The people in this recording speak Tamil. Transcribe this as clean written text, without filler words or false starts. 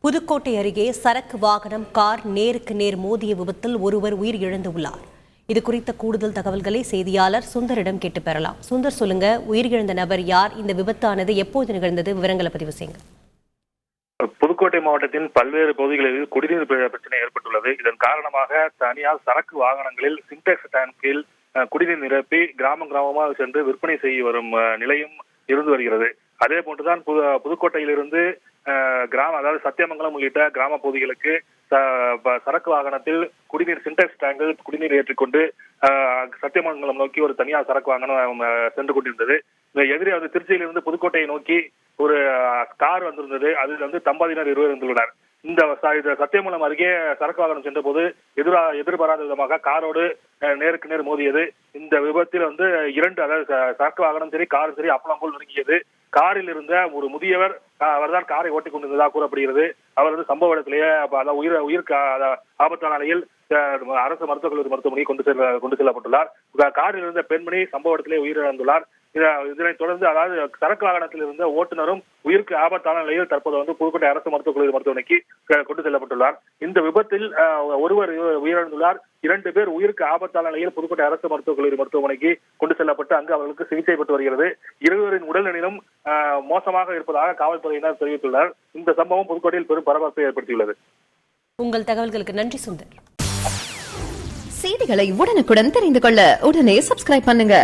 புதுக்கோட்டை அருகே சரக்கு வாகனம் கார் நேருக்கு நேர் மோதிய விபத்தில் ஒருவர் உயிரிழந்துள்ளார். இது குறித்த கூடுதல் தகவல்களை செய்தியாளர் சுந்தரிடம் கேட்டு பெறலாம். சுந்தர், சொல்லுங்க, உயிரிழந்த நபர் யார்? இந்த விபத்தானது எப்போது நிகழ்ந்தது? விவரங்களை பதிவு செய்யுங்க. புதுக்கோட்டை மாவட்டத்தின் பல்வேறு பகுதிகளில் குடிநீர் பிரச்சனை ஏற்பட்டுள்ளது. இதன் காரணமாக தனியார் சரக்கு வாகனங்களில் சின்டெக்ஸ் டேங்கில் குடிநீர் நிரப்பி கிராமமாக சென்று விற்பனை செய்ய வரும் நிலையும் இருந்து வருகிறது. அதே போன்றுதான் புதுக்கோட்டையிலிருந்து அதாவது சத்தியமங்கலம் உள்ளிட்ட கிராம பகுதிகளுக்கு சரக்கு வாகனத்தில் குடிநீர் சின்டெக்ஸ் டேங்கில் குடிநீர் ஏற்றிக்கொண்டு சத்தியமங்கலம் நோக்கி ஒரு தனியார் சரக்கு வாகனம் சென்று கொண்டிருந்தது. இந்த எதிரே திருச்சியிலிருந்து புதுக்கோட்டையை நோக்கி ஒரு கார் வந்திருந்தது. அதில் தம்பதியினர் 20 இருந்துள்ளனர். இந்த சத்தியமங்கலம் அருகே சரக்கு வாகனம் சென்ற போது எதிர்பாராத விதமாக காரோடு நேருக்கு நேர் மோதியது. இந்த விபத்தில் 2 அதாவது சரக்கு வாகனம் சரி காரும் சரி அப்பளம் போல் நெருங்கியது. காரில் இருந்த ஒரு முதியவர், அவர்தான் காரை ஓட்டிக் கொண்டிருந்ததாக கூறப்படுகிறது. அவர் சம்பவ இடத்திலேயே உயிர் ஆபத்தான நிலையில் அரசு மருத்துவக் கல்லூரி மருத்துவமனையை கொண்டு செல்லப்பட்டுள்ளார். காரில் இருந்த பெண்மணி சம்பவ இடத்திலே உயிரிழந்துள்ளார். இதனைத் தொடர்ந்து அதாவது சரக்கு வாகனத்தில் இருந்த ஓட்டுநரும் உயிருக்கு ஆபத்தான நிலையில் தற்போது புதுக்கோட்டை அரசு மருத்துவக் கல்லூரி மருத்துவமனைக்கு கொண்டு செல்லப்பட்டுள்ளார். இந்த விபத்தில் ஒருவர் உயிரிழந்துள்ளார். 2 பேர் உயிருக்கு ஆபத்தான நிலையில் புதுக்கோட்டை அரசு மருத்துவக் கல்லூரி மருத்துவமனைக்கு கொண்டு செல்லப்பட்டு அங்கு அவர்களுக்கு சிகிச்சை பெற்று வருகிறது. இருவரின் உடல்நிலையிலும் மோசமாக இருப்பதாக காவல்துறையினர் தெரிவித்துள்ளனர். இந்த சம்பவம் புதுக்கோட்டையில் பெரும் பரபரப்பை ஏற்படுத்தியுள்ளது. உங்கள் தகவல்களுக்கு நன்றி சுந்தர். செய்திகளை உடனுக்குடன் தெரிந்து கொள்ள உடனே சப்ஸ்கிரைப் பண்ணுங்க.